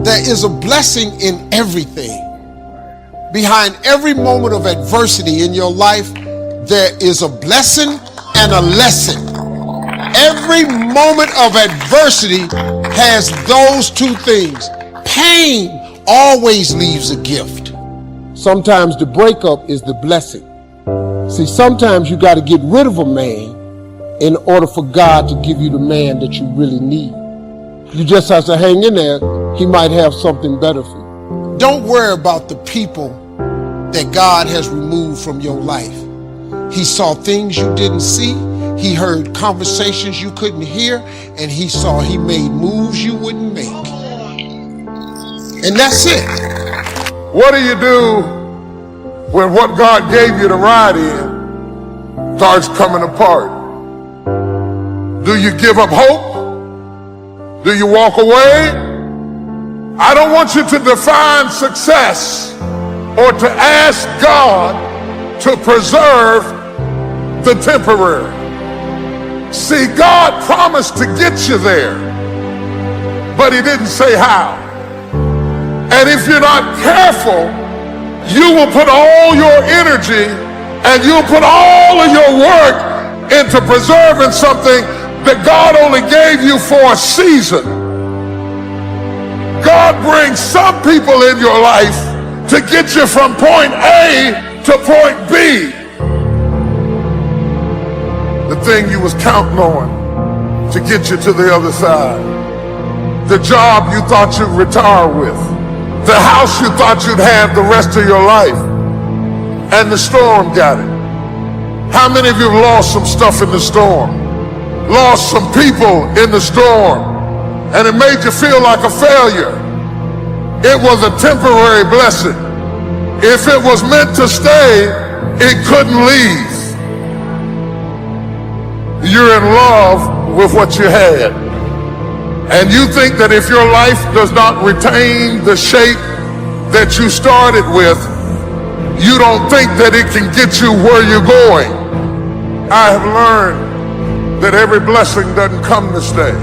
There is a blessing in everything. Behind every moment of adversity in your life, there is a blessing and a lesson. Every moment of adversity has those two things. Pain always leaves a gift. Sometimes the breakup is the blessing. See, sometimes you got to get rid of a man in order for God to give you the man that you really need. You just have to hang in there. He might have something better for you. Don't worry about the people that God has removed from your life. He saw things you didn't see. He heard conversations you couldn't hear. And he made moves you wouldn't make. And that's it. What do you do when what God gave you to ride in starts coming apart? Do you give up hope? Do you walk away? I don't want you to define success or to ask God to preserve the temporary. See, God promised to get you there, but he didn't say how. And if you're not careful, you will put all your energy and you'll put all of your work into preserving something that God only gave you for a season. God brings some people in your life to get you from point A to point B. The thing you was counting on to get you to the other side. The job you thought you'd retire with. The house you thought you'd have the rest of your life. And the storm got it. How many of you have lost some stuff in the storm? Lost some people in the storm. And it made you feel like a failure. It was a temporary blessing. If it was meant to stay, it couldn't leave. You're in love with what you had. And you think that if your life does not retain the shape that you started with, you don't think that it can get you where you're going. I have learned that every blessing doesn't come to stay.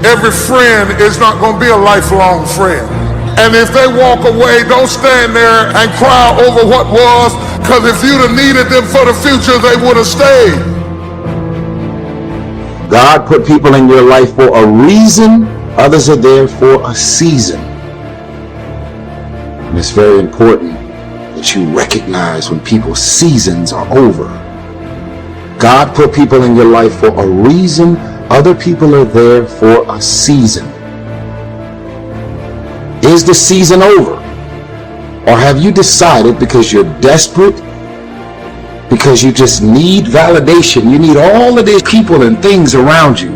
Every friend is not going to be a lifelong friend. And if they walk away, don't stand there and cry over what was, because if you'd have needed them for the future, they would have stayed. God put people in your life for a reason. Others are there for a season. And it's very important that you recognize when people's seasons are over. God put people in your life for a reason. Other people are there for a season. Is the season over? Or have you decided, because you're desperate, because you just need validation, you need all of these people and things around you,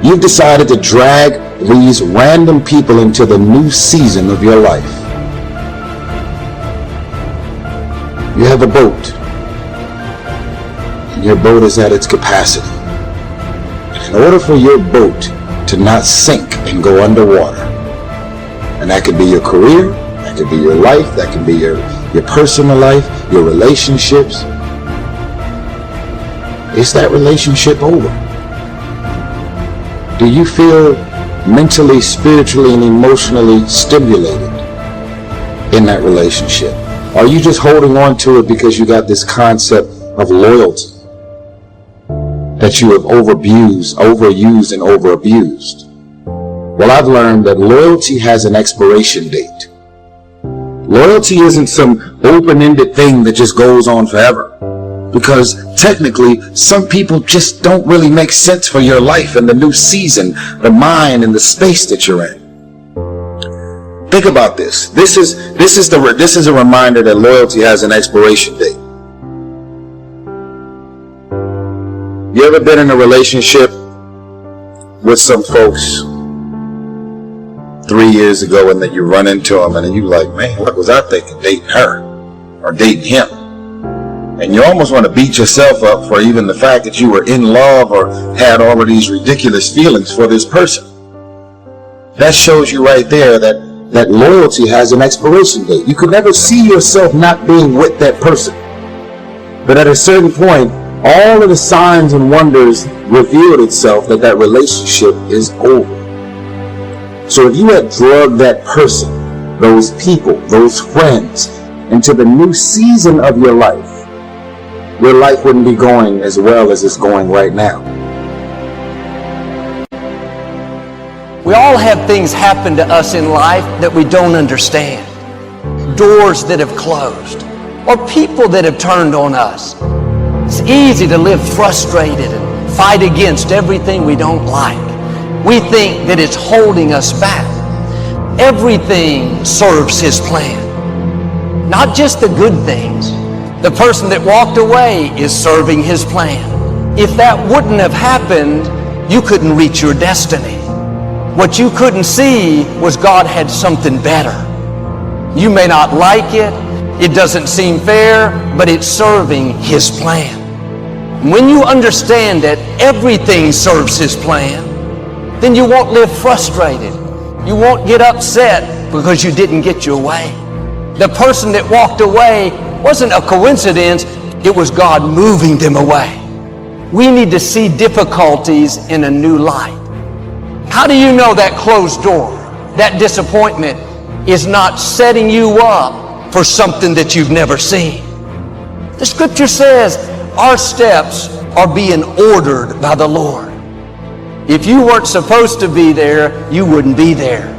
you've decided to drag these random people into the new season of your life? You have a boat, and your boat is at its capacity. And in order for your boat to not sink and go underwater, and that could be your career, that could be your life, that could be your personal life, your relationships. Is that relationship over? Do you feel mentally, spiritually, and emotionally stimulated in that relationship? Are you just holding on to it because you got this concept of loyalty that you have overused and overabused? Well, I've learned that loyalty has an expiration date. Loyalty isn't some open-ended thing that just goes on forever. Because technically, some people just don't really make sense for your life and the new season, the mind and the space that you're in. Think about this. This is a reminder that loyalty has an expiration date. You ever been in a relationship with some folks 3 years ago, and then you run into them and you're like, man, what was I thinking dating her or dating him? And you almost want to beat yourself up for even the fact that you were in love or had all of these ridiculous feelings for this person. That shows you right there that loyalty has an expiration date. You could never see yourself not being with that person. But at a certain point, all of the signs and wonders revealed itself that relationship is over. So if you had drugged that person, those people, those friends, into the new season of your life wouldn't be going as well as it's going right now. We all have things happen to us in life that we don't understand. Doors that have closed, or people that have turned on us. It's easy to live frustrated and fight against everything we don't like. We think that it's holding us back. Everything serves His plan. Not just the good things. The person that walked away is serving His plan. If that wouldn't have happened, you couldn't reach your destiny. What you couldn't see was God had something better. You may not like it. It doesn't seem fair, but it's serving His plan. When you understand that everything serves His plan, then you won't live frustrated. You won't get upset because you didn't get your way. The person that walked away wasn't a coincidence. It was God moving them away. We need to see difficulties in a new light. How do you know that closed door, that disappointment, is not setting you up for something that you've never seen? The Scripture says our steps are being ordered by the Lord. If you weren't supposed to be there, you wouldn't be there.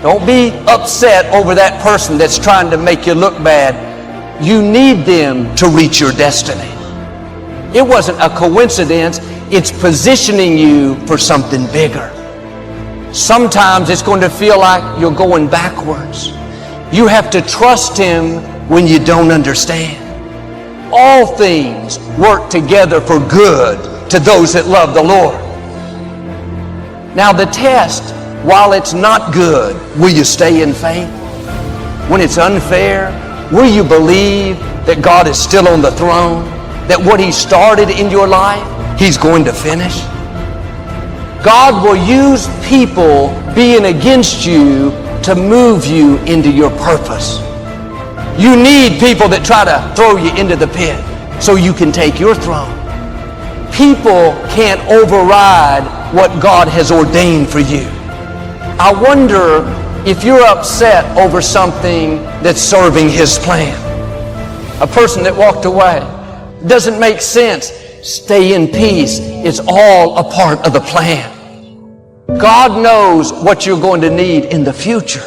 Don't be upset over that person that's trying to make you look bad. You need them to reach your destiny. It wasn't a coincidence. It's positioning you for something bigger. Sometimes it's going to feel like you're going backwards. You have to trust Him when you don't understand. All things work together for good to those that love the Lord. Now the test, while it's not good, will you stay in faith? When it's unfair, will you believe that God is still on the throne? That what He started in your life, He's going to finish? God will use people being against you to move you into your purpose. You need people that try to throw you into the pit so you can take your throne. People can't override what God has ordained for you. I wonder if you're upset over something that's serving His plan. A person that walked away. Doesn't make sense. Stay in peace. It's all a part of the plan. God knows what you're going to need in the future.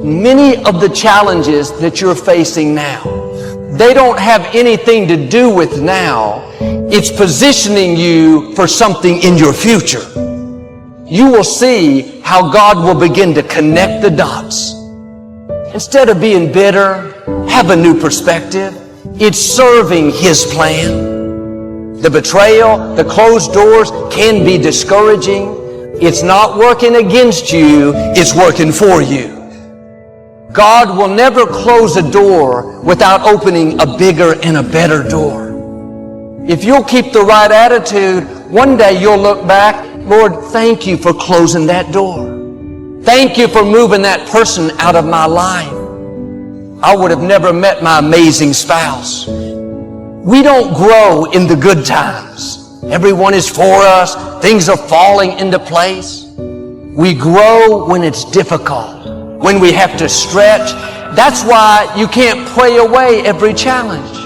Many of the challenges that you're facing now, they don't have anything to do with now. It's positioning you for something in your future. You will see how God will begin to connect the dots. Instead of being bitter, have a new perspective. It's serving His plan. The betrayal, the closed doors can be discouraging. It's not working against you, it's working for you. God will never close a door without opening a bigger and a better door. If you'll keep the right attitude, one day you'll look back, Lord, thank you for closing that door. Thank you for moving that person out of my life. I would have never met my amazing spouse. We don't grow in the good times. Everyone is for us. Things are falling into place. We grow when it's difficult, when we have to stretch. That's why you can't pray away every challenge.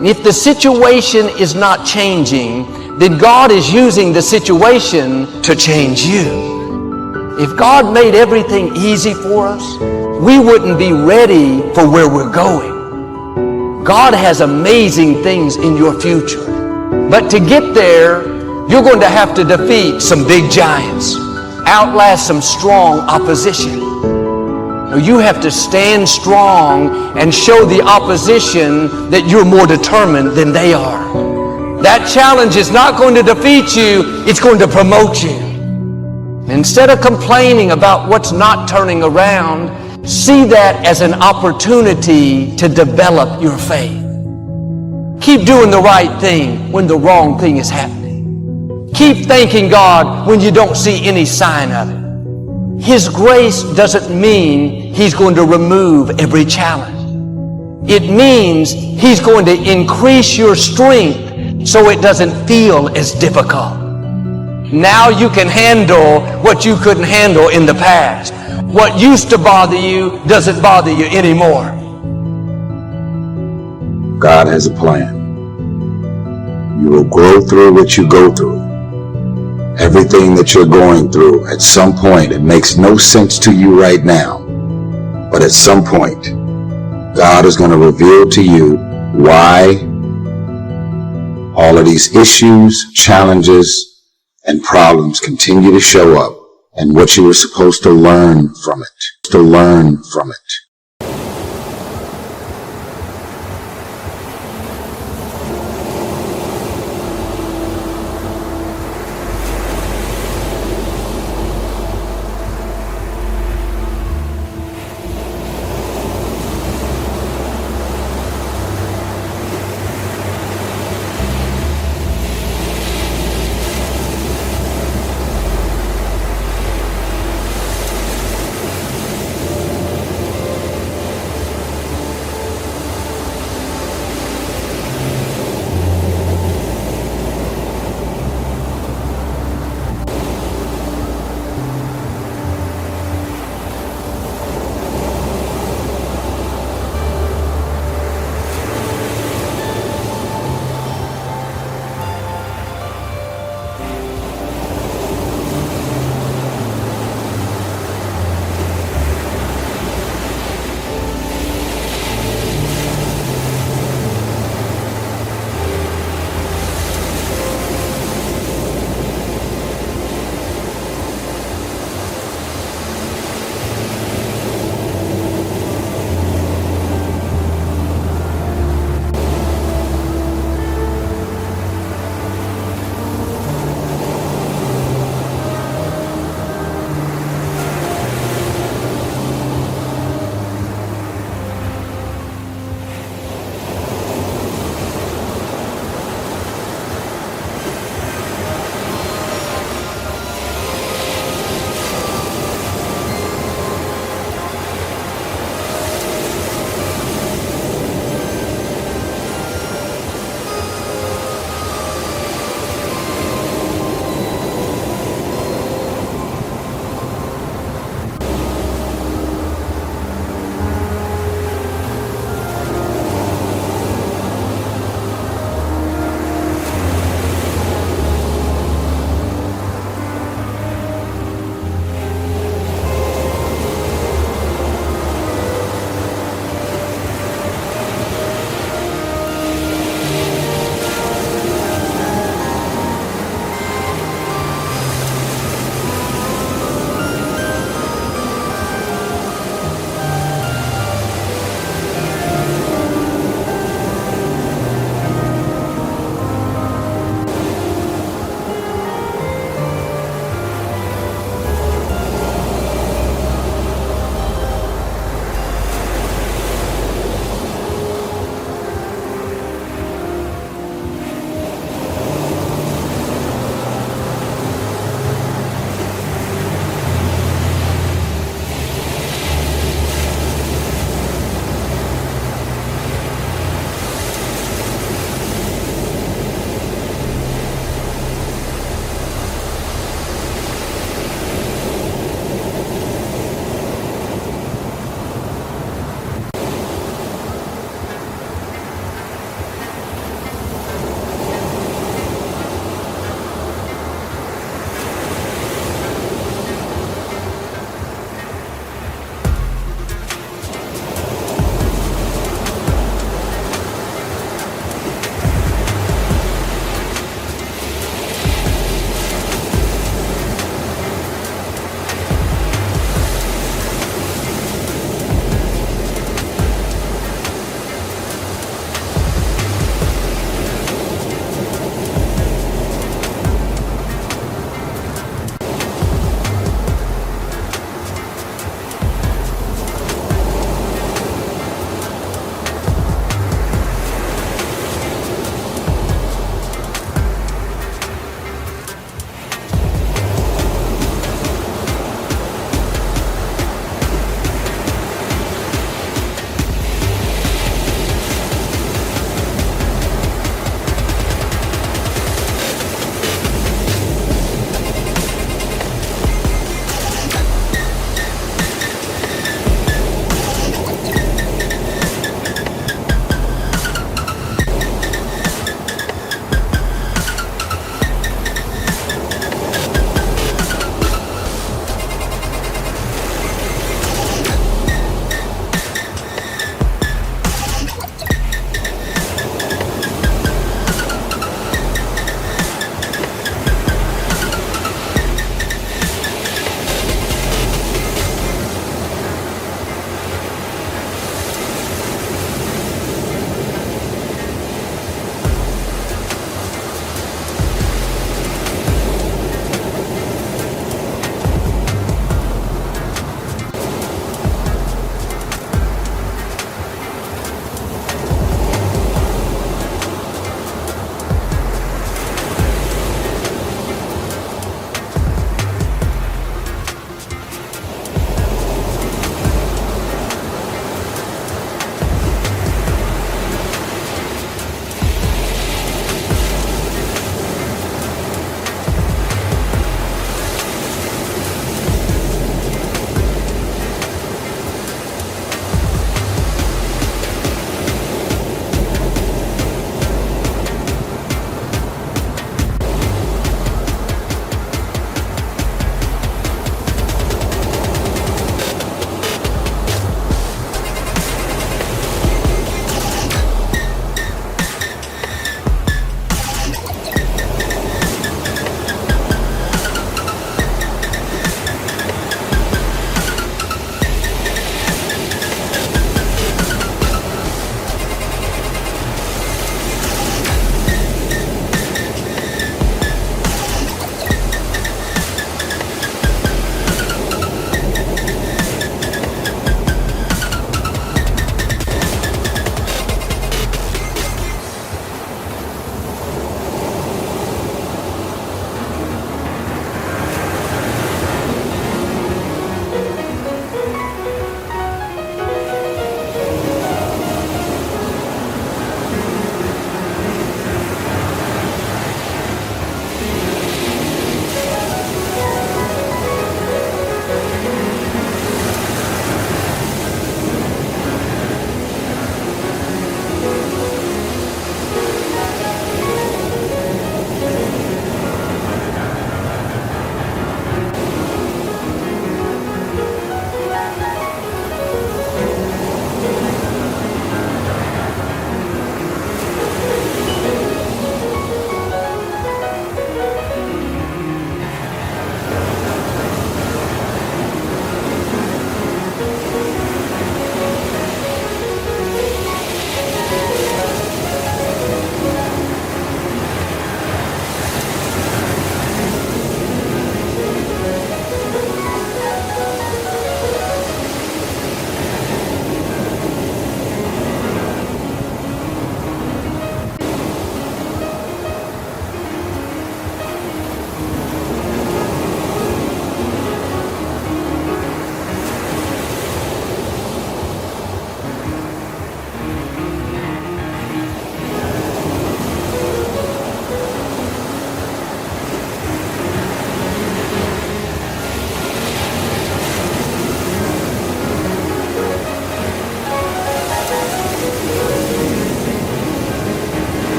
If the situation is not changing, then God is using the situation to change you. If God made everything easy for us, we wouldn't be ready for where we're going. God has amazing things in your future. But to get there, you're going to have to defeat some big giants, outlast some strong opposition. You have to stand strong and show the opposition that you're more determined than they are. That challenge is not going to defeat you, it's going to promote you. Instead of complaining about what's not turning around, see that as an opportunity to develop your faith. Keep doing the right thing when the wrong thing is happening. Keep thanking God when you don't see any sign of it. His grace doesn't mean He's going to remove every challenge. It means He's going to increase your strength so it doesn't feel as difficult. Now you can handle what you couldn't handle in the past. What used to bother you doesn't bother you anymore. God has a plan. You will grow through what you go through. Everything that you're going through, at some point, it makes no sense to you right now. But at some point, God is going to reveal to you why all of these issues, challenges, and problems continue to show up, and what you were supposed to learn from it.